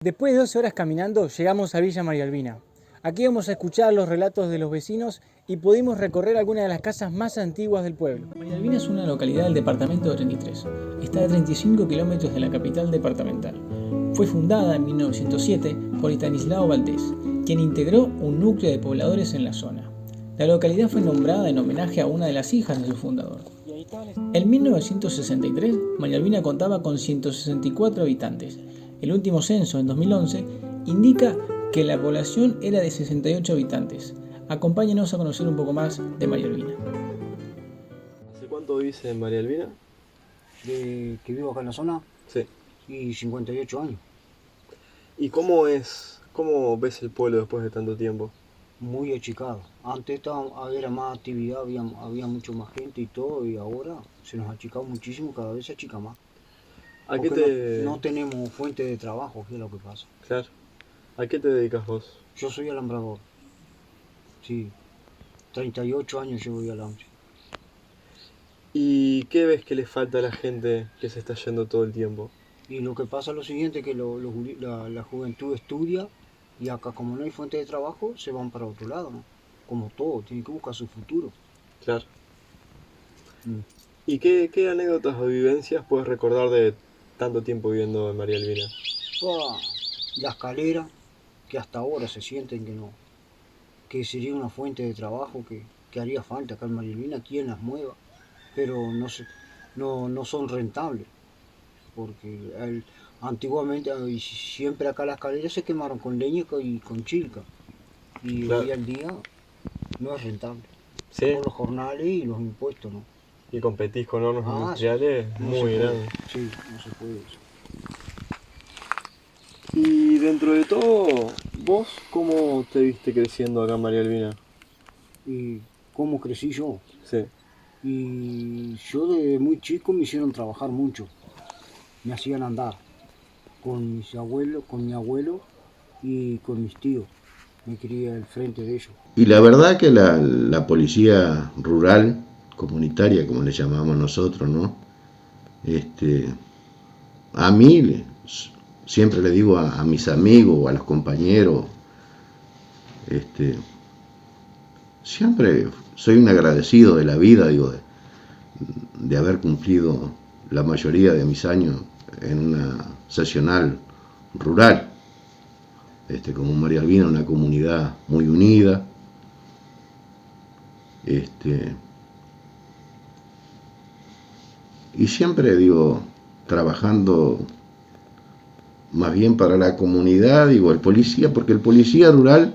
Después de 12 horas caminando, llegamos a Villa María Albina. Aquí vamos a escuchar los relatos de los vecinos y pudimos recorrer algunas de las casas más antiguas del pueblo. María Albina es una localidad del departamento de 33. Está a 35 kilómetros de la capital departamental. Fue fundada en 1907 por Estanislao Valdés, quien integró un núcleo de pobladores en la zona. La localidad fue nombrada en homenaje a una de las hijas de su fundador. En 1963, María Albina contaba con 164 habitantes. El último censo, en 2011, indica que la población era de 68 habitantes. Acompáñenos a conocer un poco más de María Albina. ¿Hace cuánto vivís en María Albina? Que vivo acá en la zona, Sí. y 58 años. ¿Y cómo ves el pueblo después de tanto tiempo? Muy achicado. Antes era más actividad, había mucho más gente y todo, y ahora se nos ha achicado muchísimo, cada vez se achica más. ¿A qué Porque no tenemos fuente de trabajo, que es lo que pasa. Claro. ¿A qué te dedicas vos? Yo soy alambrador. Sí, 38 años llevo de alambre. ¿Y qué ves que le falta a la gente que se está yendo todo el tiempo? Y lo que pasa es lo siguiente, que la juventud estudia, y acá como no hay fuente de trabajo, se van para otro lado, ¿no? Como todo, tienen que buscar su futuro. Claro. Mm. ¿Y qué anécdotas o vivencias puedes recordar de tanto tiempo viviendo en María Albina? La escalera, que hasta ahora se sienten que sería una fuente de trabajo que haría falta acá en María Albina, quien las mueva, pero no son rentables, porque antiguamente y siempre acá las escaleras se quemaron con leña y con chilca, y Claro. hoy en día no es rentable, Sí. por los jornales y los impuestos, ¿no? Y competís con hornos Ah, industriales no muy se puede. grandes. Sí, no se puede eso. Y dentro de todo, ¿vos cómo te viste creciendo acá en María Albina? Y cómo crecí yo. Sí. Y yo desde muy chico me hicieron trabajar mucho. Me hacían andar con mi abuelo y con mis tíos. Me quería al frente de ellos. Y la verdad que la policía rural, comunitaria, como le llamamos nosotros, ¿no? A mí, siempre le digo a mis amigos o a los compañeros, siempre soy un agradecido de la vida, digo, de haber cumplido la mayoría de mis años en una seccional rural, como María Albina, una comunidad muy unida. Y siempre digo, trabajando más bien para la comunidad, digo, el policía, porque el policía rural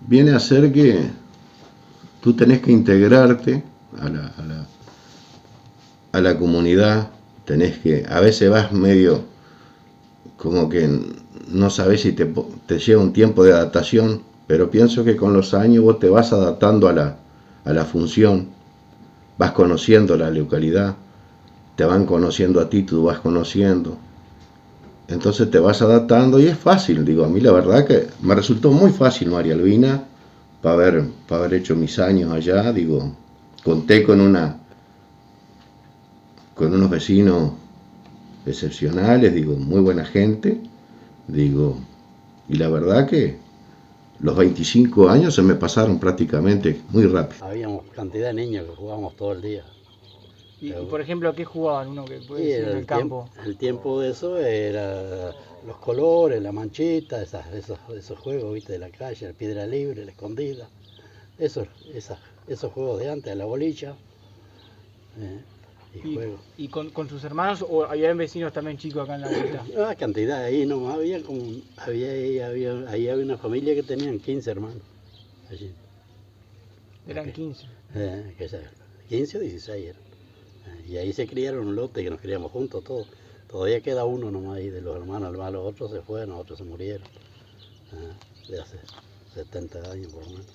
viene a ser que tú tenés que integrarte a la comunidad, a veces vas medio como que no sabes si te lleva un tiempo de adaptación, pero pienso que con los años vos te vas adaptando a la función, vas conociendo la localidad, te van conociendo a ti, tú vas conociendo, entonces te vas adaptando y es fácil, digo, a mí la verdad que me resultó muy fácil María Albina, para haber hecho mis años allá, digo, conté con unos vecinos excepcionales, digo, muy buena gente, digo, y la verdad que los 25 años se me pasaron prácticamente muy rápido. Habíamos cantidad de niños que jugábamos todo el día. Y por ejemplo, ¿qué jugaban uno que puede Y ser en el campo? el tiempo de eso era los colores, la manchita, esos juegos, viste, de la calle, la piedra libre, la escondida, esos juegos de antes, la bolilla, juegos. ¿Y con sus hermanos o había vecinos también chicos acá en la vuelta? Ah, cantidad, ahí no, ahí había una familia que tenían 15 hermanos. Allí. Eran 15. 15 o 16 eran. Y ahí se criaron un lote que nos criamos juntos todos. Todavía queda uno nomás ahí de los hermanos, además los otros se fueron, los otros se murieron. De hace 70 años por lo menos.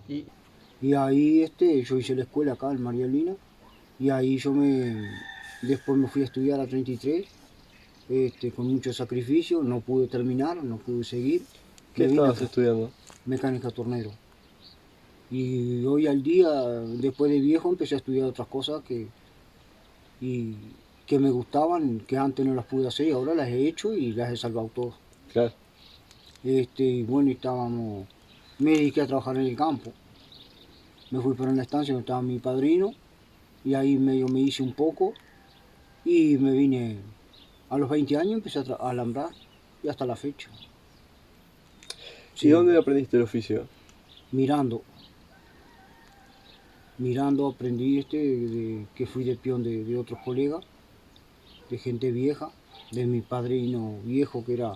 Y ahí yo hice la escuela acá en María Albina, y ahí después me fui a estudiar a 33, con mucho sacrificio, no pude terminar, no pude seguir. ¿Qué estabas estudiando? Mecánica tornero. Y hoy al día, después de viejo, empecé a estudiar otras cosas que que me gustaban, que antes no las pude hacer y ahora las he hecho y las he salvado todas. Claro. Y bueno, me dediqué a trabajar en el campo. Me fui para una estancia donde estaba mi padrino y ahí medio me hice un poco y me vine a los 20 años, empecé a alambrar y hasta la fecha. ¿Y dónde aprendiste el oficio? Mirando aprendí que fui de peón de otros colegas, de gente vieja, de mi padrino viejo que era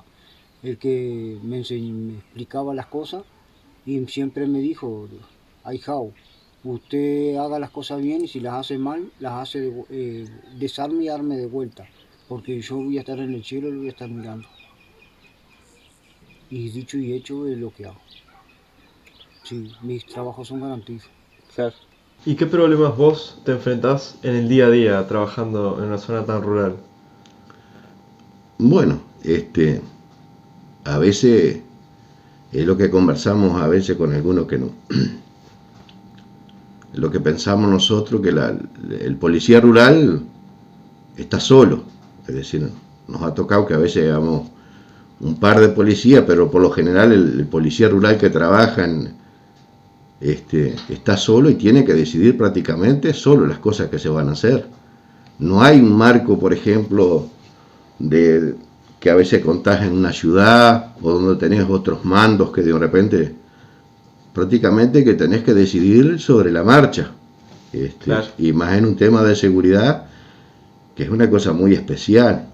el que me explicaba las cosas y siempre me dijo, ahijao, usted haga las cosas bien y si las hace mal, las hace desarme y arme de vuelta, porque yo voy a estar en el cielo y lo voy a estar mirando. Y dicho y hecho es lo que hago. Sí, mis trabajos son garantidos. Claro. ¿Y qué problemas vos te enfrentás en el día a día trabajando en una zona tan rural? Bueno, a veces es lo que conversamos a veces con algunos que no. Lo que pensamos nosotros que el policía rural está solo, es decir, nos ha tocado que a veces llevamos un par de policías, pero por lo general el policía rural que trabaja está solo y tiene que decidir prácticamente solo las cosas que se van a hacer. No hay un marco, por ejemplo, que a veces contás en una ciudad o donde tenés otros mandos que de repente prácticamente que tenés que decidir sobre la marcha. Claro. Y más en un tema de seguridad, que es una cosa muy especial.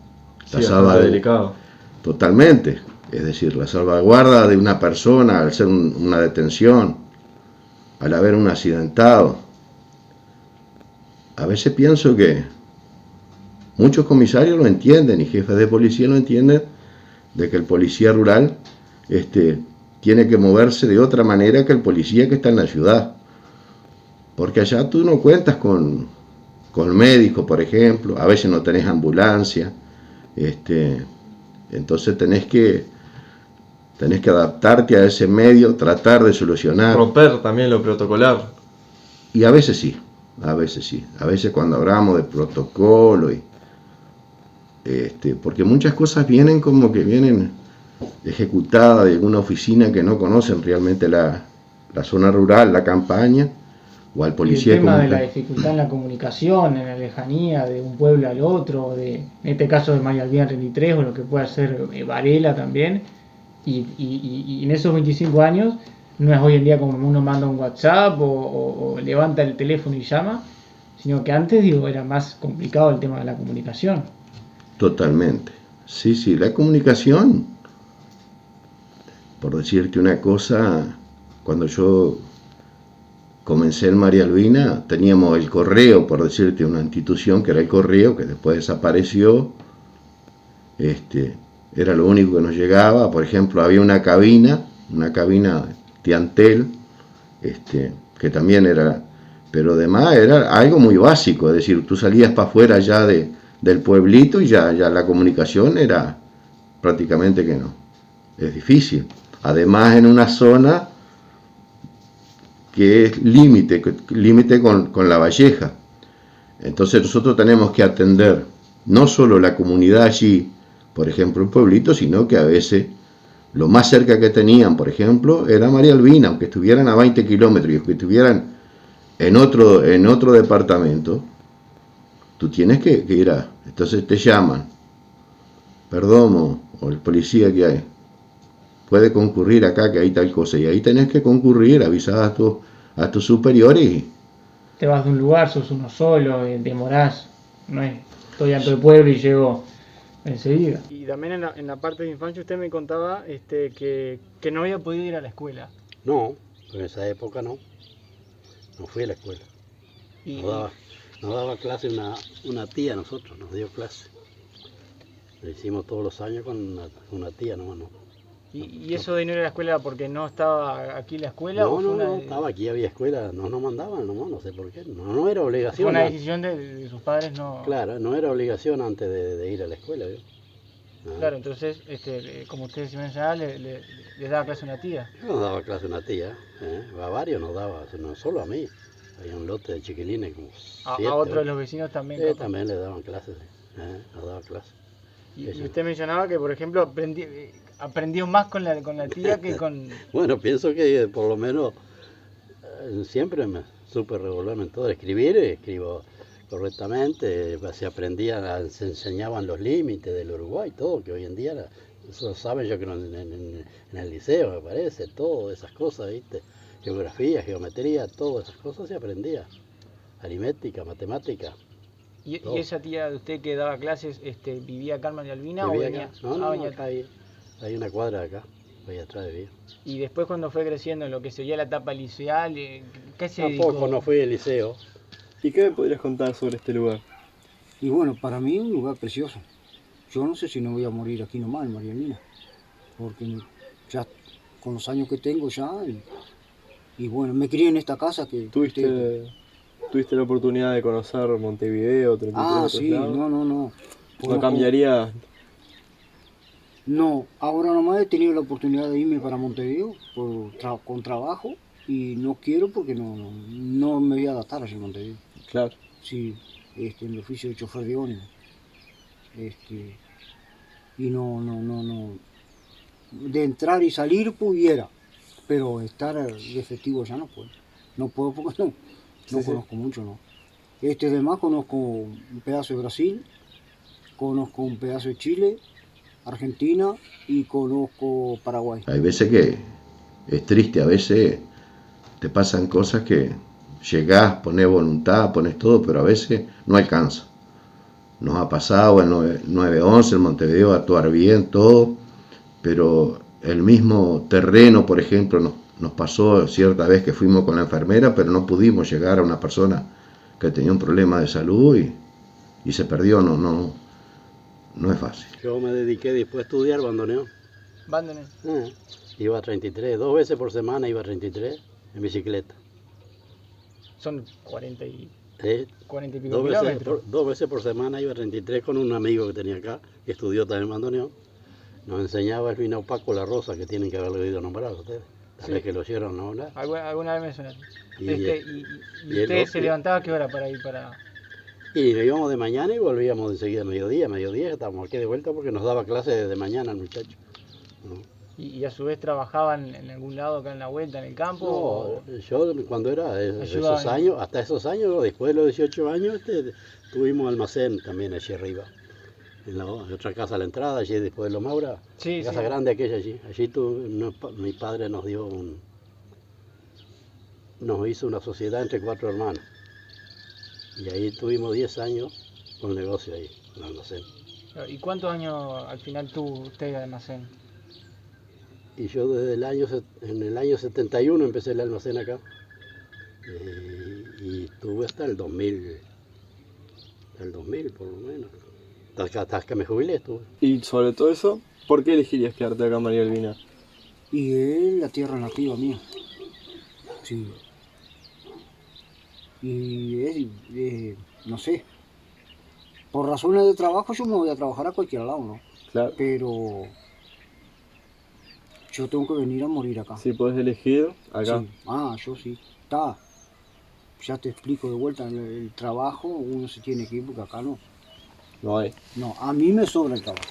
Sí, bastante delicado. Totalmente. Es decir, la salvaguarda de una persona al ser una detención, al haber un accidentado. A veces pienso que muchos comisarios lo entienden y jefes de policía lo entienden, de que el policía rural tiene que moverse de otra manera que el policía que está en la ciudad. Porque allá tú no cuentas con médico, por ejemplo, a veces no tenés ambulancia, entonces tenés que adaptarte a ese medio, tratar de solucionar. Romper también lo protocolar. Y a veces sí, a veces cuando hablamos de protocolo, porque muchas cosas vienen como que vienen ejecutadas de alguna oficina que no conocen realmente la zona rural, la campaña, o al policía. Y el tema de la dificultad en la comunicación, en la lejanía de un pueblo al otro, en este caso de María Albina 33 o lo que puede ser Varela también, y en esos 25 años no es hoy en día como uno manda un WhatsApp o levanta el teléfono y llama, sino que antes era más complicado el tema de la comunicación. Totalmente. Sí, la comunicación, por decirte una cosa, cuando yo comencé en María Albina, teníamos el correo, por decirte una institución que era el correo, que después desapareció, era lo único que nos llegaba. Por ejemplo, había una cabina de Antel, que también era, pero además era algo muy básico, es decir, tú salías para afuera ya del pueblito y ya la comunicación era prácticamente que no, es difícil. Además en una zona que es límite con La Valleja. Entonces nosotros tenemos que atender no solo la comunidad allí, por ejemplo, un pueblito, sino que a veces lo más cerca que tenían, por ejemplo, era María Albina, aunque estuvieran a 20 kilómetros y aunque estuvieran en otro departamento, tú tienes que ir entonces te llaman, Perdomo, o el policía que hay, puede concurrir acá que hay tal cosa, y ahí tenés que concurrir, avisar a tus superiores. Te vas de un lugar, sos uno solo, demorás, no es, estoy dentro del pueblo y llego enseguida. Y también en la parte de infancia usted me contaba que no había podido ir a la escuela. No, en esa época no fui a la escuela. Nos daba clase una tía a nosotros, nos dio clase. Lo hicimos todos los años con una tía nomás, ¿no? ¿Y eso de no ir a la escuela porque no estaba aquí la escuela? No, estaba aquí, había escuela, no nos mandaban nomás, no sé por qué, no era obligación. Fue una decisión de sus padres, no. Claro, no era obligación antes de ir a la escuela, ¿vio? Claro, entonces, como ustedes mencionaban, les daba clase una tía. Nos daba clase una tía, a varios nos daba, no solo a mí, había un lote de chiquilines como 7. A otros de los vecinos también. También le daban clases. nos daba clase. Y Ella. usted mencionaba que, por ejemplo, aprendió más con la tía que con... Bueno, pienso que por lo menos siempre me supe revolverme en todo. Escribo correctamente, se aprendía, se enseñaban los límites del Uruguay, todo, que hoy en día, eso saben yo creo en el liceo, me parece, todas esas cosas, ¿viste? Geografía, geometría, todas esas cosas se aprendía. Aritmética, matemática. ¿Y todo. esa tía de usted que daba clases, vivía acá en María Albina o ¿Vivía venía? acá? No, venía acá hay una cuadra de acá, ahí atrás de vivía. Y después cuando fue creciendo en lo que sería la etapa liceal, ¿qué se dedicó? Tampoco no fui al liceo. ¿Y qué me podrías contar sobre este lugar? Y bueno, para mí es un lugar precioso. Yo no sé si no voy a morir aquí nomás en María Albina, porque ya con los años que tengo ya, y bueno, me crié en esta casa que... ¿Tuviste la oportunidad de conocer Montevideo, 33 otros sí, lados? no. ¿No Conozco- cambiaría? No, ahora nomás he tenido la oportunidad de irme para Montevideo con trabajo y no quiero porque no me voy a adaptar allí en Montevideo. Claro. Sí, en el oficio de chofer de ómnibus. Y no. De entrar y salir pudiera, pero estar de efectivo ya no puedo. No puedo porque no Sí. conozco mucho, ¿no? Además conozco un pedazo de Brasil, conozco un pedazo de Chile, Argentina y conozco Paraguay. Hay veces que es triste, a veces te pasan cosas que llegás, pones voluntad, pones todo, pero a veces no alcanza. Nos ha pasado en 911 en Montevideo actuar bien, todo, pero el mismo terreno, por ejemplo, nos pasó cierta vez que fuimos con la enfermera, pero no pudimos llegar a una persona que tenía un problema de salud y se perdió, no es fácil. Yo me dediqué después a estudiar bandoneón. Bandoneón. Iba a 33, 2 veces por semana iba a 33 en bicicleta. Son 40 y ¿Eh? 40 y pico 2 veces, kilómetros. 2 veces por semana iba a 33 con un amigo que tenía acá, que estudió también bandoneón. Nos enseñaba el vino Paco La Rosa, que tienen que haberlo oído nombrar ustedes. Tal Sí. vez que lo oyeron nombrar. Alguna vez me suena. Y- ¿Y y usted el- se levantaba a qué hora para ir para...? Y nos íbamos de mañana y volvíamos enseguida a mediodía. Mediodía estábamos aquí de vuelta porque nos daba clases de mañana el muchacho. ¿No? Y a su vez trabajaban en algún lado acá en la vuelta, en el campo? No, yo cuando era Ayudaba esos en- años, hasta esos años, después de los 18 años, tuvimos almacén también allí arriba. En la otra casa a la entrada, allí después de los Maura, Sí, la casa sí. grande aquella allí. Allí mi padre nos hizo una sociedad entre 4 hermanos. Y ahí tuvimos 10 años con el negocio ahí, en el almacén. ¿Y cuántos años al final tuvo usted de almacén? Y yo en el año 71 empecé el almacén acá. Y tuve hasta el 2000 por lo menos. Hasta que me jubilé estuve. Y sobre todo eso, ¿por qué elegirías quedarte acá en María Albina? Y es la tierra nativa mía. Sí. Y no sé, por razones de trabajo yo me voy a trabajar a cualquier lado, ¿no? Claro. Pero yo tengo que venir a morir acá. Si podés elegir, acá. Sí. Yo sí. Está. Ya te explico de vuelta, el trabajo uno se tiene que ir porque acá no. No hay. No, a mí me sobra el trabajo.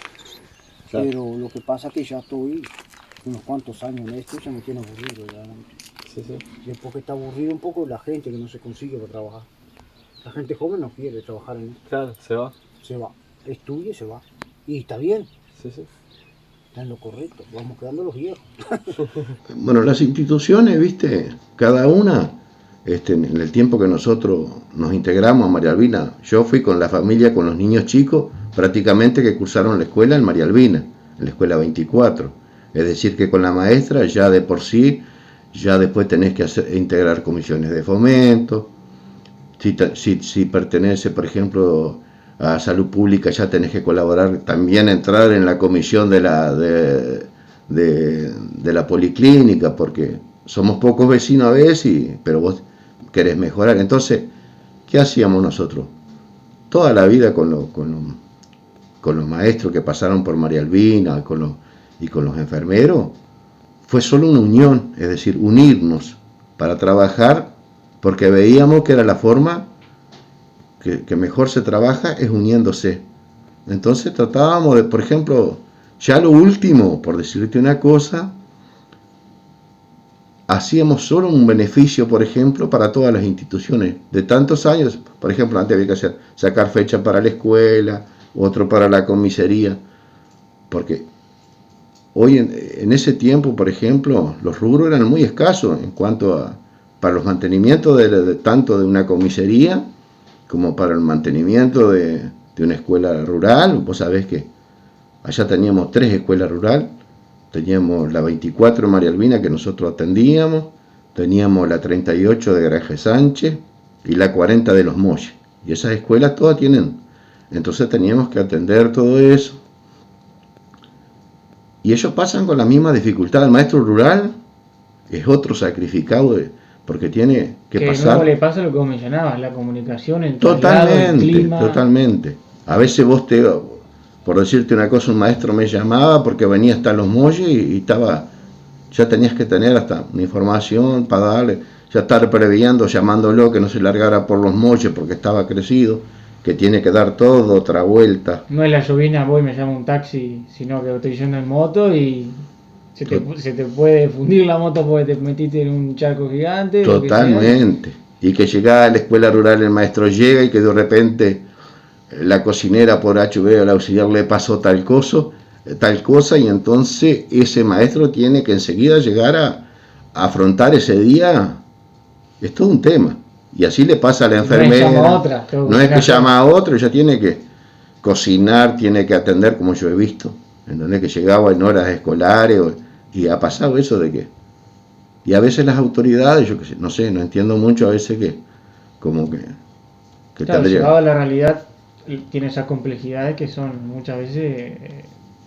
Claro. Pero lo que pasa es que ya estoy unos cuantos años en esto y se me tiene aburrido ya. Sí. Después que está aburrido un poco la gente que no se consigue para trabajar. La gente joven no quiere trabajar en esto. Claro, se va. Se va. Estudia y se va. Y está bien, Sí. está en lo correcto. Vamos quedando los viejos. Bueno, las instituciones, viste, cada una, en el tiempo que nosotros nos integramos a María Albina, yo fui con la familia, con los niños chicos, prácticamente que cursaron la escuela en María Albina, en la escuela 24. Es decir, que con la maestra ya de por sí, ya después tenés que integrar comisiones de fomento. Si pertenece, por ejemplo, a salud pública, ya tenés que colaborar, también entrar en la comisión de la policlínica, porque somos pocos vecinos a veces, pero vos querés mejorar. Entonces, ¿qué hacíamos nosotros? Toda la vida con los maestros que pasaron por María Albina y con los enfermeros, fue solo una unión, es decir, unirnos para trabajar, porque veíamos que era la forma que mejor se trabaja, es uniéndose. Entonces tratábamos de, por ejemplo, ya lo último, por decirte una cosa, hacíamos solo un beneficio, por ejemplo, para todas las instituciones. De tantos años, por ejemplo, antes había que sacar fecha para la escuela, otro para la comisaría, porque hoy en ese tiempo, por ejemplo, los rubros eran muy escasos en cuanto a para los mantenimientos tanto de una comisaría como para el mantenimiento de una escuela rural. Vos sabés que allá teníamos 3 escuelas rurales. Teníamos la 24 de María Albina que nosotros atendíamos, teníamos la 38 de Garaje Sánchez y la 40 de Los Molles. Y esas escuelas todas tienen. Entonces teníamos que atender todo eso. Y ellos pasan con la misma dificultad. El maestro rural es otro sacrificado porque tiene que pasar. No le pasa lo que vos mencionabas, la comunicación, el traslado, el clima. Totalmente. A veces vos por decirte una cosa, un maestro me llamaba porque venía hasta Los Molles y ya tenías que tener hasta una información para darle, ya estar previendo, llamándolo que no se largara por Los Molles porque estaba crecido, que tiene que dar todo otra vuelta. No es la llovizna, voy y me llamo un taxi, sino que estoy yendo en moto y se te puede fundir la moto porque te metiste en un charco gigante. Totalmente. Y que llegaba a la escuela rural, el maestro llega y que de repente la cocinera por HV al auxiliar le pasó tal cosa, y entonces ese maestro tiene que enseguida llegar a afrontar ese día. Es todo un tema. Y así le pasa a la enfermera. No es que llama a otro, ella tiene que cocinar, tiene que atender, como yo he visto, en donde que llegaba en horas escolares, y ha pasado eso de que. Y a veces las autoridades, yo que sé, no entiendo mucho a veces que claro, llegado a la realidad tiene esas complejidades que son muchas veces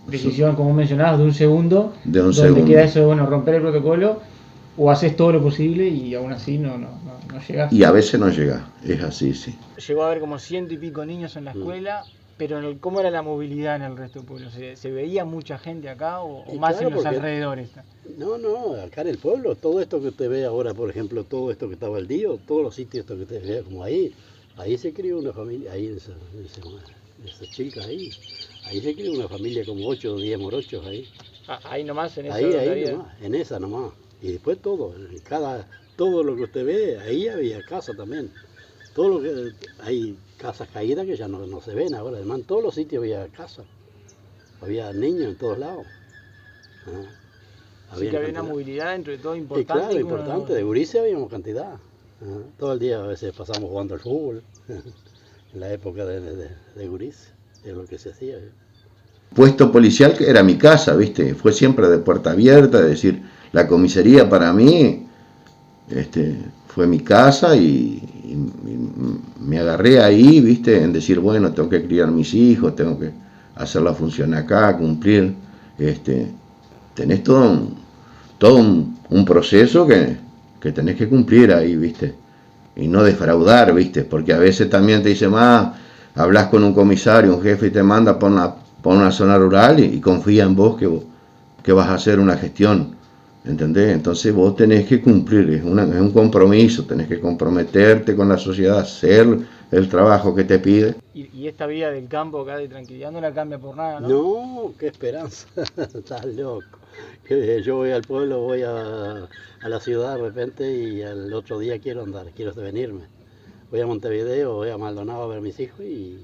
decisión, como mencionabas, de un segundo, donde queda eso de, bueno, romper el protocolo, o haces todo lo posible y aún así no llegas. Y a veces no llega, es así, sí. Llegó a haber como 100 y pico niños en la escuela, pero ¿cómo era la movilidad en el resto del pueblo? ¿Se veía mucha gente acá o más claro, en los alrededores? No, acá en el pueblo, todo esto que usted ve ahora, por ejemplo, todo esto que está baldío, todos los sitios que usted ve como ahí se crió una familia, ahí en esa chica ahí se crió una familia como 8 o 10 morochos ahí. Ahí nomás, en esa ahí nomás, en esa nomás. Y después todo lo que usted ve, ahí había casa también. Todo lo que hay casas caídas que ya no se ven ahora, además en todos los sitios había casa. Había niños en todos lados. Así que había una movilidad entre todo importante. Claro, importante, de gurises habíamos cantidad. Todo el día a veces pasamos jugando al fútbol, en la época de gurises, es lo que se hacía. Puesto policial que era mi casa, ¿viste? Fue siempre de puerta abierta, es decir, la comisaría para mí fue mi casa y me agarré ahí, ¿viste? En decir, bueno, tengo que criar mis hijos, tengo que hacer la función acá, cumplir. Tenés todo un proceso que tenés que cumplir ahí, ¿viste? Y no defraudar, ¿viste? Porque a veces también te dicen, hablas con un comisario, un jefe y te manda por una zona rural y confía en vos que vas a hacer una gestión, ¿entendés? Entonces vos tenés que cumplir, es un compromiso, tenés que comprometerte con la sociedad, hacer el trabajo que te pide. ¿Y esta vida del campo acá de tranquilidad no la cambia por nada, no? No, qué esperanza, estás loco. Yo voy al pueblo, voy a la ciudad de repente y al otro día quiero venirme. Voy a Montevideo, voy a Maldonado a ver a mis hijos y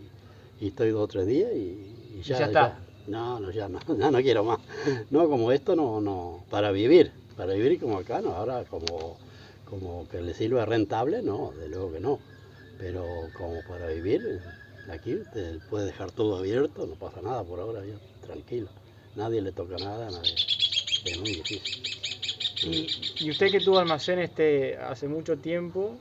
estoy 2 o 3 días y ya está. Ya no quiero más. No, como esto no, para vivir como acá, no, ahora como que le sirve rentable, no, de luego que no. Pero como para vivir, aquí te puede dejar todo abierto, no pasa nada por ahora, ya, tranquilo. Nadie le toca nada, es muy difícil. Y usted que tuvo almacén hace mucho tiempo,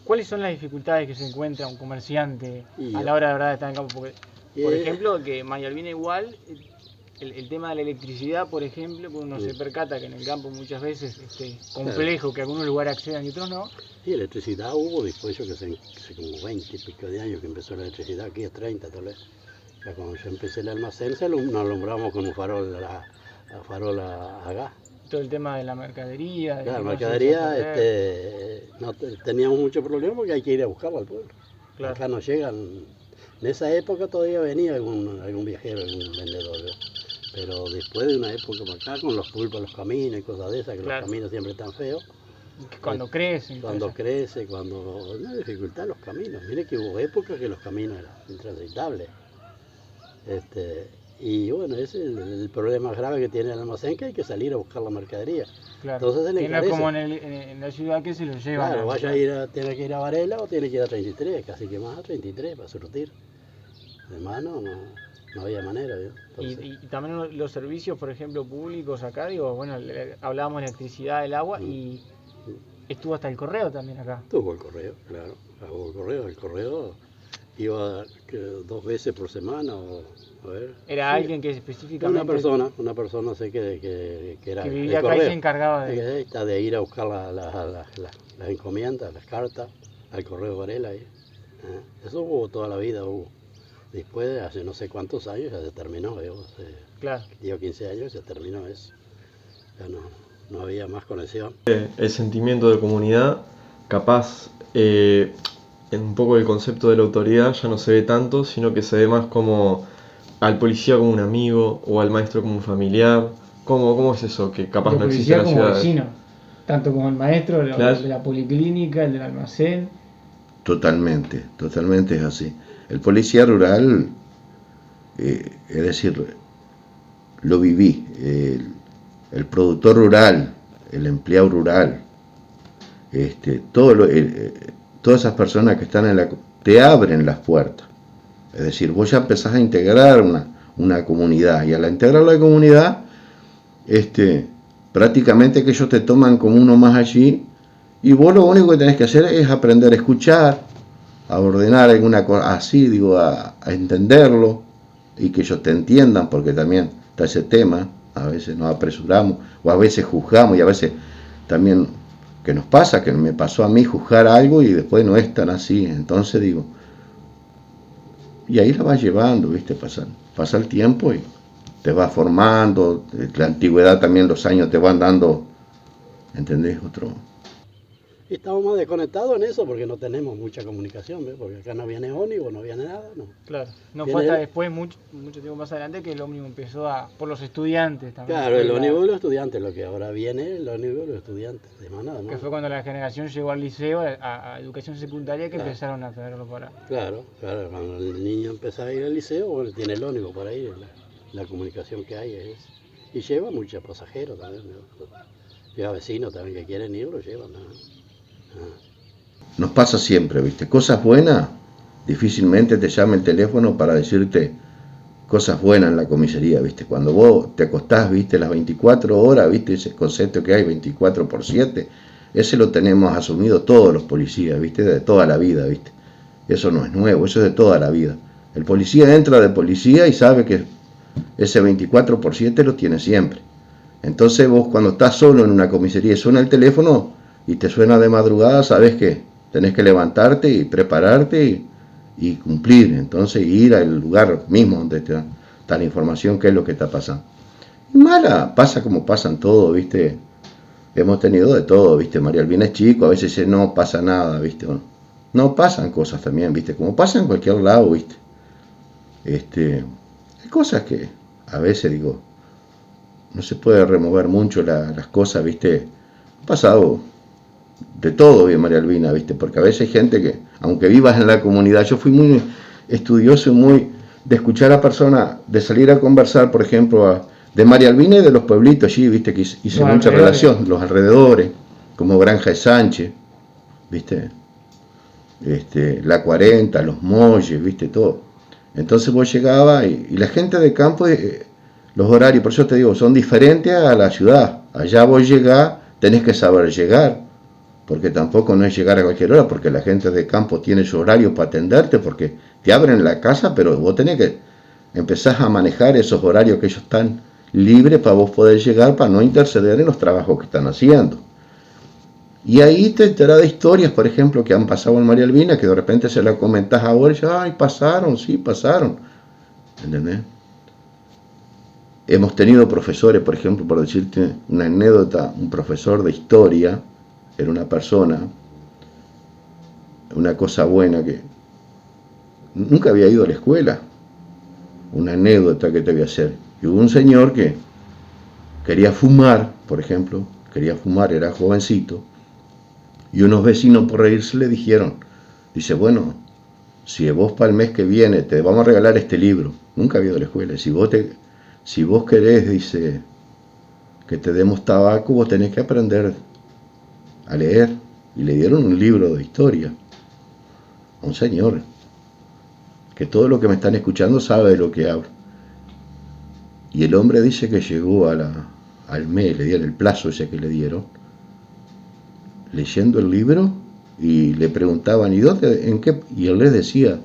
¿cuáles son las dificultades que se encuentra un comerciante a la hora de verdad de estar en campo? Porque, por ejemplo, que María Albina igual, el tema de la electricidad, por ejemplo, pues uno se percata que en el campo muchas veces es complejo, que algunos lugares accedan y otros no. Sí, electricidad hubo después, yo que sé, hace como 20 y pico de años que empezó la electricidad, aquí es 30 tal vez. Ya cuando yo empecé el almacén nos alumbramos con un farol a gas. Todo el tema de la mercadería. Claro, la mercadería no teníamos mucho problema porque hay que ir a buscarla al pueblo. Claro. Acá no llegan, En esa época todavía venía algún viajero, algún vendedor, ¿no? Pero después de una época para acá, con los pulpos, los caminos y cosas de esas, que Claro. los caminos siempre están feos. Cuando crecen. Cuando cosas. crece, cuando... Una dificultad los caminos. Mire que hubo épocas que los caminos eran intransitables. Y bueno, ese es el problema grave que tiene el almacén, que hay que salir a buscar la mercadería. Claro. Entonces se le Que no es encarece. como en la ciudad que se lo llevan. Claro, tiene que ir a Varela o tiene que ir a 33, casi que más a 33 para surtir. Además no había manera, ¿vio? Entonces, Y también los servicios, por ejemplo, públicos acá, digo, bueno, hablábamos de electricidad, del agua y estuvo hasta el correo también acá. tuvo el correo, claro. Hubo el correo iba 2 veces por semana o a ver. Era Sí, alguien que específicamente... una persona sé que era que el vivía acá y correo. se encargaba de... De ir a buscar las encomiendas, las cartas al correo Varela. Ahí. Eso hubo toda la vida, hubo. Después de hace no sé cuántos años ya se terminó, hace Claro. 10 o 15 años se terminó eso. Ya no había más conexión. El sentimiento de comunidad, capaz, un poco el concepto de la autoridad ya no se ve tanto, sino que se ve más como al policía como un amigo o al maestro como un familiar. ¿Cómo es eso que capaz no existe en la como ciudad? vecino, tanto como el maestro, Claro. el de la policlínica, el del almacén. Totalmente es así. El policía rural, es decir, lo viví. El productor rural, el empleado rural, todas esas personas que están te abren las puertas. Es decir, vos ya empezás a integrar una comunidad, y al integrar la comunidad, prácticamente que ellos te toman como uno más allí, y vos lo único que tenés que hacer es aprender a escuchar, a ordenar alguna cosa así, a entenderlo, y que ellos te entiendan, porque también está ese tema, a veces nos apresuramos, o a veces juzgamos, y a veces también, que nos pasa, que me pasó a mí juzgar algo y después no es tan así, entonces y ahí la vas llevando, ¿viste? Pasa el tiempo y te vas formando, la antigüedad también, los años te van dando, ¿entendés? Y estamos más desconectados en eso porque no tenemos mucha comunicación, ¿ves? Porque acá no viene ómnibus, no viene nada, ¿no? Claro. No Viene fue hasta el- después, mucho tiempo más adelante, que el ómnibus empezó por los estudiantes también. Claro, el Fue ómnibus de los estudiantes, lo que ahora viene el ómnibus de los estudiantes, de más nada Que más. fue cuando la generación llegó al liceo, a educación secundaria, que Claro. empezaron a traerlo para... Claro, cuando el niño empieza a ir al liceo, bueno, tiene el ómnibus por ahí, la comunicación que hay es. Y lleva muchos pasajeros también, ¿no? Lleva vecinos también que quieren ir, lo llevan, ¿no? Nos pasa siempre, ¿viste? Cosas buenas, difícilmente te llama el teléfono para decirte cosas buenas en la comisaría, ¿viste? Cuando vos te acostás, ¿viste? Las 24 horas, ¿viste? Ese concepto que hay 24/7, ese lo tenemos asumido todos los policías, ¿viste? De toda la vida, ¿viste? Eso no es nuevo, eso es de toda la vida. El policía entra de policía y sabe que ese 24/7 lo tiene siempre. Entonces vos cuando estás solo en una comisaría y suena el teléfono y te suena de madrugada, sabes que tenés que levantarte y prepararte y cumplir. Entonces ir al lugar mismo donde te dan la información, qué es lo que está pasando. Y mala, pasa como pasan todo, ¿viste? Hemos tenido de todo, ¿viste? María Albina es chico, a veces dice no pasa nada, ¿viste? No pasan cosas también, ¿viste? Como pasa en cualquier lado, ¿viste? Hay cosas que a veces no se puede remover mucho las cosas, ¿viste? Ha pasado de todo bien María Albina, ¿viste? Porque a veces hay gente que, aunque vivas en la comunidad, yo fui muy estudioso y muy de escuchar a personas, de salir a conversar, por ejemplo, de María Albina y de los pueblitos allí, ¿viste? Que hice mucha relación, los alrededores, como Granja de Sánchez, ¿viste? La 40, los Molles, ¿viste? Todo. Entonces vos llegabas y la gente de campo, los horarios, por eso te digo, son diferentes a la ciudad. Allá vos llegás, tenés que saber llegar, porque tampoco no es llegar a cualquier hora, porque la gente de campo tiene su horario para atenderte, porque te abren la casa, pero vos tenés que empezar a manejar esos horarios que ellos están libres para vos poder llegar, para no interceder en los trabajos que están haciendo. Y ahí te enterás de historias, por ejemplo, que han pasado en María Albina, que de repente se la comentás ahora y dices, ay, pasaron, sí, pasaron. ¿Entendés? Hemos tenido profesores, por ejemplo, por decirte una anécdota, un profesor de historia, era una persona, una cosa buena, que nunca había ido a la escuela. Una anécdota que te voy a hacer. Y hubo un señor que quería fumar, por ejemplo, quería fumar, era jovencito, y unos vecinos por reírse le dijeron, dice, bueno, si vos para el mes que viene te vamos a regalar este libro, nunca había ido a la escuela, si vos querés, dice, que te demos tabaco, vos tenés que aprender a leer. Y le dieron un libro de historia a un señor, que todo lo que me están escuchando sabe de lo que hablo. Y el hombre dice que llegó al mes, le dieron el plazo ese que le dieron, leyendo el libro, y le preguntaban, ¿y dónde, en qué? Y él les decía,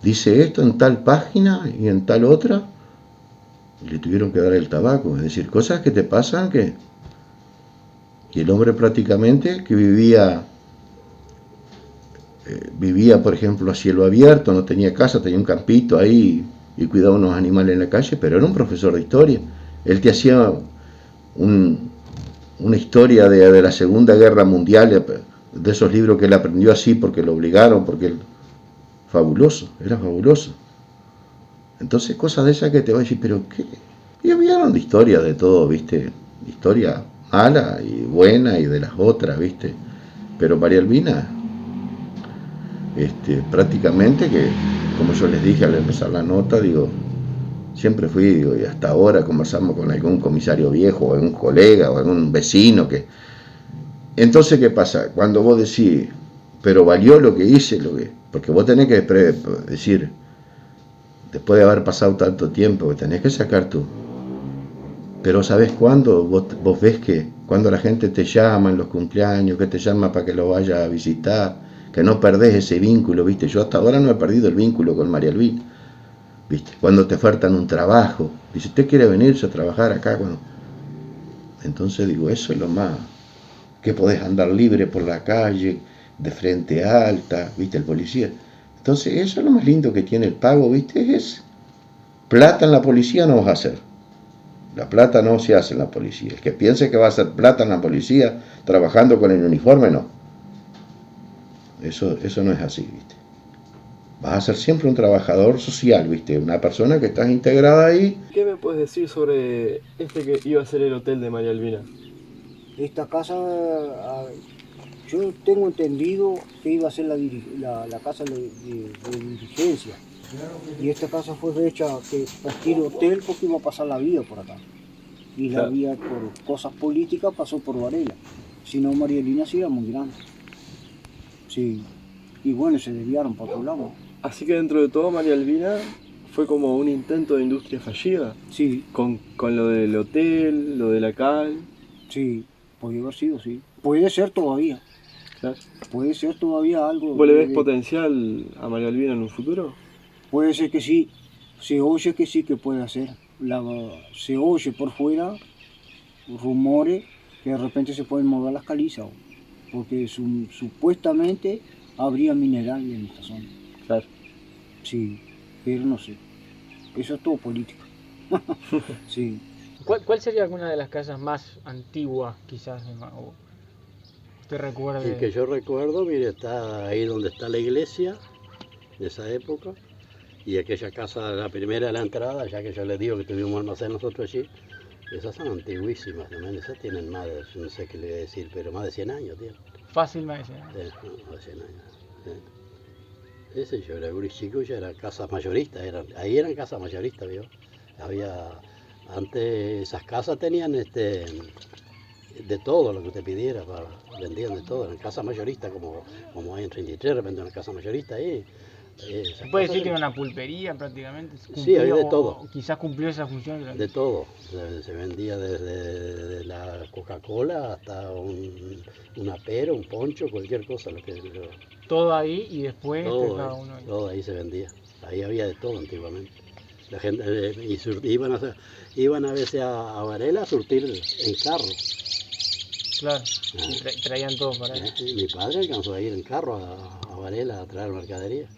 dice esto en tal página y en tal otra, y le tuvieron que dar el tabaco. Es decir, cosas que te pasan que... Y el hombre prácticamente que vivía, por ejemplo, a cielo abierto, no tenía casa, tenía un campito ahí y cuidaba unos animales en la calle, pero era un profesor de historia. Él te hacía una historia de la Segunda Guerra Mundial, de esos libros que él aprendió así porque lo obligaron, porque él... Fabuloso, era fabuloso. Entonces cosas de esas que te vas a decir, pero ¿qué? Y hablaron de historia de todo, ¿viste? Historia mala y buena y de las otras, ¿viste? Pero María Albina, prácticamente que, como yo les dije al empezar la nota, digo, siempre fui, digo, y hasta ahora conversamos con algún comisario viejo, o algún colega, o algún vecino que... Entonces, ¿qué pasa? Cuando vos decís, pero valió lo que hice, porque vos tenés que decir, después de haber pasado tanto tiempo, que tenés que sacar tú. Pero ¿sabés cuándo? Vos ves que cuando la gente te llama en los cumpleaños, que te llama para que lo vaya a visitar, que no perdés ese vínculo, ¿viste? Yo hasta ahora no he perdido el vínculo con María Albina, ¿viste? Cuando te ofertan un trabajo, dice, ¿usted quiere venirse a trabajar acá? Entonces digo, eso es lo más, que podés andar libre por la calle, de frente alta, ¿viste? El policía. Entonces eso es lo más lindo que tiene el pago, ¿viste? Es plata en la policía no vas a hacer. La plata no se hace en la policía. El que piense que va a hacer plata en la policía trabajando con el uniforme, no. Eso no es así, ¿viste? Vas a ser siempre un trabajador social, ¿viste? Una persona que estás integrada ahí. ¿Qué me puedes decir sobre que iba a ser el hotel de María Albina? Esta casa, yo tengo entendido que iba a ser la casa de dirigencia. Y esta casa fue hecha que estilo hotel porque iba a pasar la vía por acá. Y la vía por cosas políticas pasó por Varela. Si no, María Albina sí era muy grande. Sí. Y bueno, se desviaron para otro lado. Así que dentro de todo María Albina fue como un intento de industria fallida. Sí. Con lo del hotel, lo de la cal. Sí, podría haber sido, sí. Puede ser todavía. Claro. Puede ser todavía algo. ¿Vos le ves potencial a María Albina en un futuro? Puede ser que sí. Se oye que sí que puede hacer. Se oye por fuera rumores que de repente se pueden mover las calizas. Porque supuestamente habría mineral en esta zona. Claro. Sí, pero no sé. Eso es todo política. Sí. ¿Cuál sería alguna de las casas más antiguas, quizás? ¿Usted recuerda? El que yo recuerdo, mire, está ahí donde está la iglesia de esa época. Y aquella casa, la primera de la entrada, ya que yo les digo que tuvimos un almacén nosotros allí, esas son antiguísimas también. Esas tienen más de, no sé qué le voy a decir, pero más de 100 años tienen. Fácil, más de 100 años. Más de 100 años. Ese yo era guri chico, ya era casa mayorista, ahí eran casas mayoristas, ¿vio? Antes esas casas tenían de todo lo que usted pidiera, vendían de todo, eran casas mayoristas, como hay en 33, de repente una casa mayorista ahí. ¿Se puede decir que era una pulpería prácticamente? Sí, había de todo. O quizás cumplió esa función. De todo. Se vendía desde la Coca-Cola hasta una pera, un poncho, cualquier cosa. Todo ahí y después cada uno. Todo ahí se vendía. Ahí había de todo antiguamente. La gente iban a veces a Varela a surtir en carro. Claro, y traían todo para allá. Mi padre alcanzó a ir en carro a Varela a traer mercadería.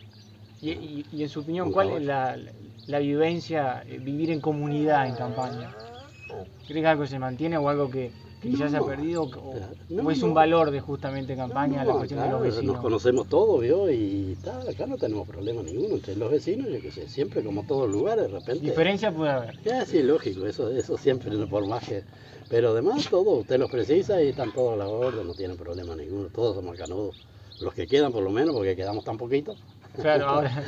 Y en su opinión, ¿cuál es la vivencia, vivir en comunidad en campaña? ¿Cree que algo se mantiene o algo que que ya se ha No, perdido no, o es un no. valor de justamente campaña la cuestión de los Acá vecinos? nos conocemos todos, ¿vio? Y acá no tenemos problema ninguno entre los vecinos, yo qué sé, siempre como todos lugares, de repente. Diferencia puede haber. Ya, sí, lógico, eso siempre, no, por más que. Pero además, todo, usted los precisa y están todos a la orden, no tienen problema ninguno, todos somos canudos. Los que quedan, por lo menos, porque quedamos tan poquitos. Claro, ahora.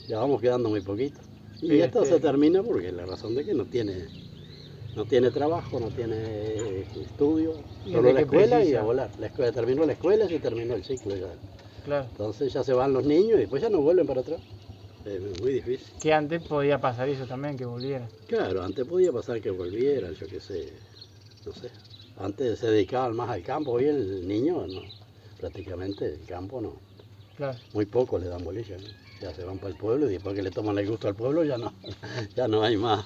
Ya vamos quedando muy poquitos. Y esto se termina porque la razón de que no tiene trabajo, no tiene estudio, Y solo de la qué escuela y precisa. a volar. Terminó la escuela y se terminó el ciclo ya. Claro. Entonces ya se van los niños y después ya no vuelven para atrás. Es muy difícil. Que antes podía pasar eso también, que volviera. Claro, antes podía pasar que volvieran, yo qué sé, no sé. Antes se dedicaban más al campo, hoy el niño no, prácticamente el campo no. Claro. Muy poco le dan bolilla, ¿no? Ya se van para el pueblo y después que le toman el gusto al pueblo ya no, ya no hay más.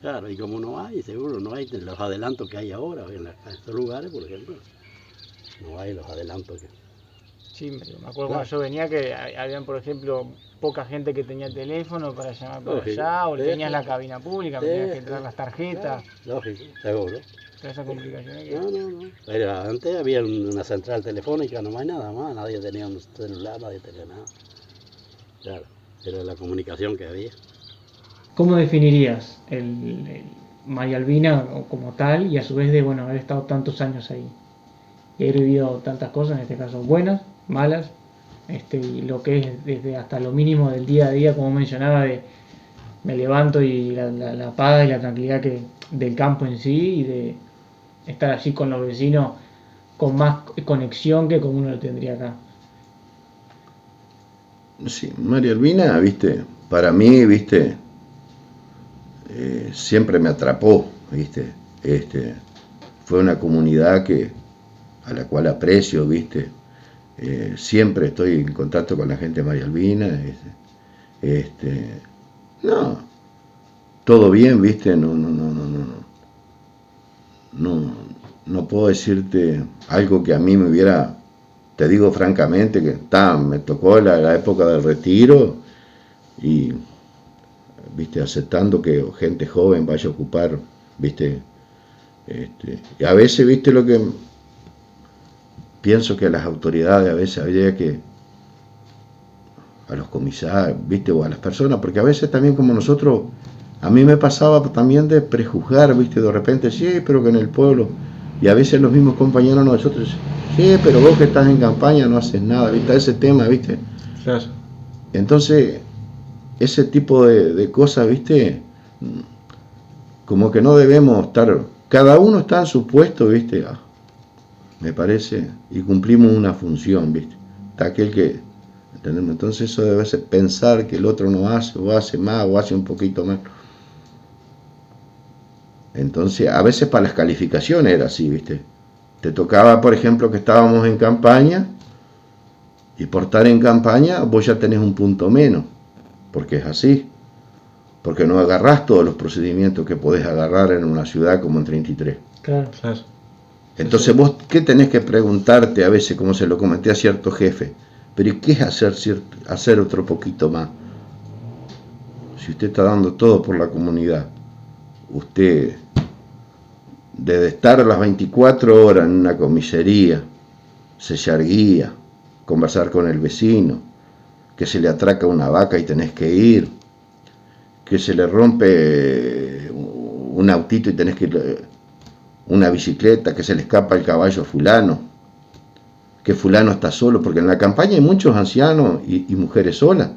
Claro, y como no hay, seguro no hay los adelantos que hay ahora en estos lugares, por ejemplo, no hay los adelantos que... Sí, me acuerdo cuando yo venía que habían, por ejemplo, poca gente que tenía teléfono para llamar para Lógico. allá, o Sí, tenías sí. la cabina pública, Sí, tenías que sí. entrar las tarjetas, Claro, lógico, seguro. todas esas complicaciones que... No. Pero antes había una central telefónica, no hay nada más, nadie tenía un celular, nadie tenía nada. Claro, era la comunicación que había. ¿Cómo definirías el María Albina como tal y a su vez de bueno haber estado tantos años ahí y haber vivido tantas cosas, en este caso buenas, malas, y lo que es desde hasta lo mínimo del día a día, como mencionaba, de me levanto y la paz y la tranquilidad del campo en sí y de estar allí con los vecinos con más conexión que como uno lo tendría acá? Sí, María Albina, viste, para mí, viste, siempre me atrapó, viste, fue una comunidad a la cual aprecio, viste, siempre estoy en contacto con la gente de María Albina, no, todo bien, viste, no puedo decirte algo que a mí me hubiera, te digo francamente que me tocó la época del retiro y viste, aceptando que gente joven vaya a ocupar, viste, y a veces, viste, lo que pienso que a las autoridades a veces habría que, a los comisarios, viste, o a las personas, porque a veces también como nosotros, a mí me pasaba también de prejuzgar, viste, de repente, sí, pero que en el pueblo, y a veces los mismos compañeros nosotros, sí, pero vos que estás en campaña no haces nada, viste, ese tema, viste. Claro. Entonces, ese tipo de cosas, viste, como que no debemos estar, cada uno está en su puesto, viste, me parece, y cumplimos una función, viste, está aquel que, ¿entendemos? Entonces eso debe ser pensar que el otro no hace, o hace más, o hace un poquito más. Entonces, a veces para las calificaciones era así, viste, te tocaba, por ejemplo, que estábamos en campaña, y por estar en campaña vos ya tenés un punto menos, porque es así, porque no agarrás todos los procedimientos que podés agarrar en una ciudad como en 33. Claro. Claro. Entonces vos, ¿qué tenés que preguntarte a veces, como se lo comenté a cierto jefe? Pero ¿y qué es hacer otro poquito más? Si usted está dando todo por la comunidad, usted, desde estar las 24 horas en una comisaría, sellar guía, conversar con el vecino, que se le atraca una vaca y tenés que ir, que se le rompe un autito y tenés que ir, una bicicleta, que se le escapa el caballo a fulano, que fulano está solo, porque en la campaña hay muchos ancianos y mujeres solas,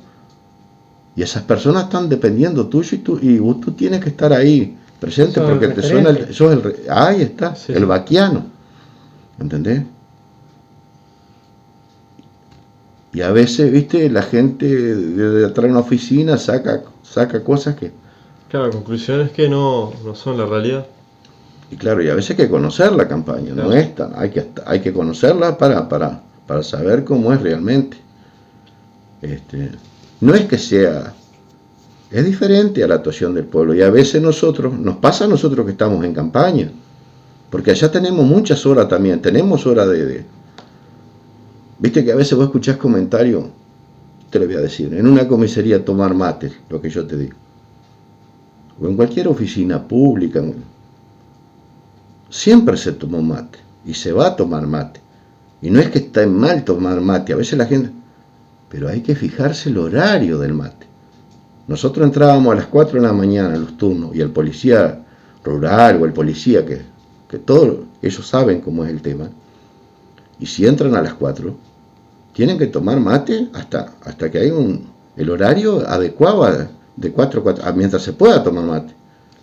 y esas personas están dependiendo tuyo y tú tienes que estar ahí presente, Sos porque el te suena referente. ahí está, Sí, el sí. vaquiano, ¿entendés? Y a veces, viste, la gente de atrás de una oficina saca cosas que, Claro, conclusiones que no son la realidad. y claro, y a veces hay que conocer la campaña, Claro. no es tan, hay que conocerla para saber cómo es realmente. No es que sea, es diferente a la actuación del pueblo, y a veces nos pasa a nosotros que estamos en campaña, porque allá tenemos muchas horas también, tenemos horas viste que a veces vos escuchás comentarios, te lo voy a decir, en una comisaría tomar mate, lo que yo te digo, o en cualquier oficina pública, siempre se tomó mate y se va a tomar mate. Y no es que está mal tomar mate, a veces la gente, pero hay que fijarse el horario del mate. Nosotros entrábamos a las 4 de la mañana en los turnos y el policía rural o el policía que todos ellos saben cómo es el tema, y si entran a las 4, tienen que tomar mate hasta que haya el horario adecuado de 4 a 4, mientras se pueda tomar mate.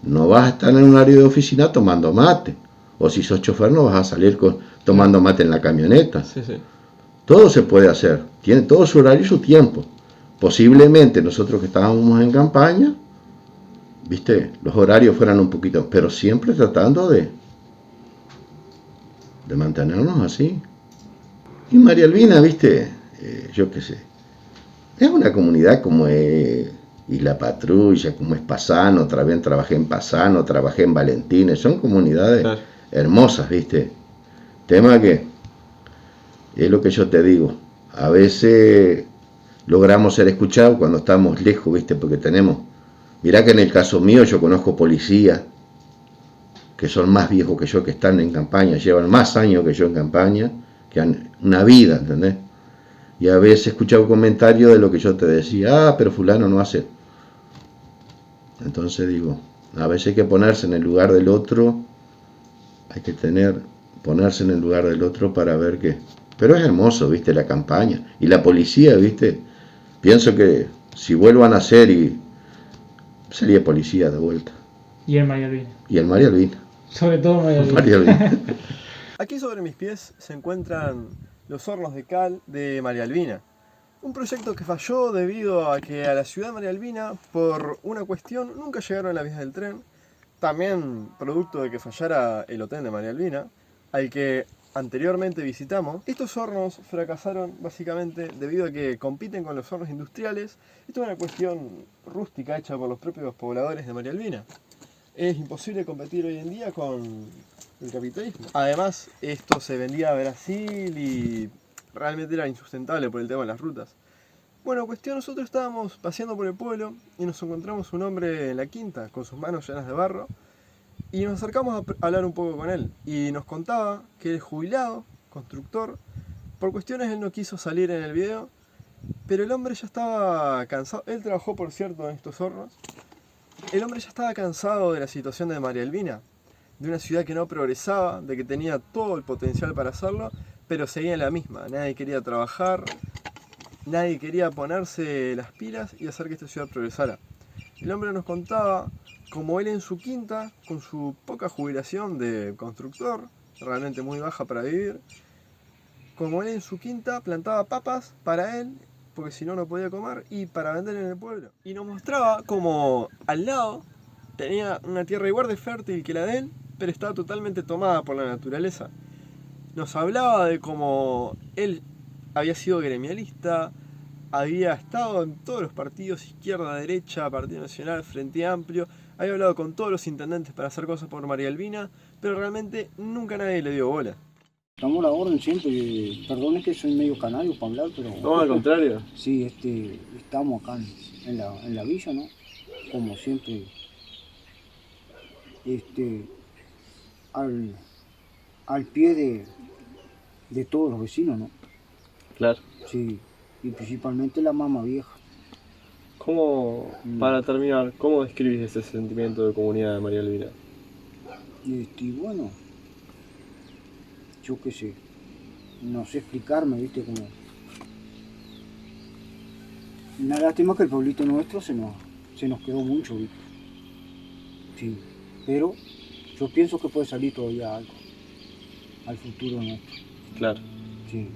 No vas a estar en un horario de oficina tomando mate, o si sos chofer no vas a salir tomando mate en la camioneta. Sí, sí. Todo se puede hacer, tiene todo su horario y su tiempo. Posiblemente nosotros que estábamos en campaña, viste, los horarios fueran un poquito, pero siempre tratando de mantenernos así. Y María Albina, viste, yo qué sé, es una comunidad como es Isla Patrulla, como es Pasano, también trabajé en Pasano, trabajé en Valentines, son comunidades Claro. hermosas, viste. Tema que es lo que yo te digo, a veces logramos ser escuchados cuando estamos lejos, viste, porque mirá que en el caso mío yo conozco policías que son más viejos que yo, que están en campaña, llevan más años que yo en campaña, que han una vida, ¿entendés? Y a veces he escuchado comentarios de lo que yo te decía, pero fulano no hace. Entonces digo, a veces hay que ponerse en el lugar del otro, hay que ponerse en el lugar del otro para ver qué. Pero es hermoso, viste, la campaña. Y la policía, viste, pienso que si vuelvo a nacer sería policía de vuelta. Y el María Albina. Y el María Albina. Sobre todo María Albina. María Albina. Aquí sobre mis pies se encuentran los hornos de cal de María Albina. Un proyecto que falló debido a que a la ciudad de María Albina, por una cuestión, nunca llegaron las vías del tren. También producto de que fallara el hotel de María Albina, al que anteriormente visitamos. Estos hornos fracasaron básicamente debido a que compiten con los hornos industriales. Esto es una cuestión rústica hecha por los propios pobladores de María Albina. Es imposible competir hoy en día con el capitalismo. Además, esto se vendía a Brasil y realmente era insustentable por el tema de las rutas. Bueno, cuestión, nosotros estábamos paseando por el pueblo y nos encontramos un hombre en la quinta con sus manos llenas de barro y nos acercamos a hablar un poco con él y nos contaba que él es jubilado, constructor. Por cuestiones él no quiso salir en el video, pero el hombre ya estaba cansado. Él trabajó, por cierto, en estos hornos. El hombre ya estaba cansado de la situación de María Albina, de una ciudad que no progresaba, de que tenía todo el potencial para hacerlo, pero seguía en la misma. Nadie quería trabajar, nadie quería ponerse las pilas y hacer que esta ciudad progresara. El hombre nos contaba cómo él en su quinta, con su poca jubilación de constructor, realmente muy baja para vivir, como él en su quinta plantaba papas para él, porque si no, no podía comer, y para vender en el pueblo. Y nos mostraba como al lado tenía una tierra igual de fértil que la de él, pero estaba totalmente tomada por la naturaleza. Nos hablaba de cómo él había sido gremialista, había estado en todos los partidos, izquierda, derecha, Partido Nacional, Frente Amplio, había hablado con todos los intendentes para hacer cosas por María Albina, pero realmente nunca nadie le dio bola. Estamos a la orden siempre, perdón es que soy medio canario para hablar, pero... No, al contrario. Sí, estamos acá en la villa, ¿no? Como siempre, al pie de todos los vecinos, ¿no? Claro. Sí, y principalmente la mamá vieja. ¿Cómo, para terminar, cómo describís ese sentimiento de comunidad de María Albina? Y bueno, yo qué sé, no sé explicarme, viste, como... Una lástima que el pueblito nuestro se nos quedó mucho, viste. Sí, pero yo pienso que puede salir todavía algo al futuro nuestro. Claro. Sí.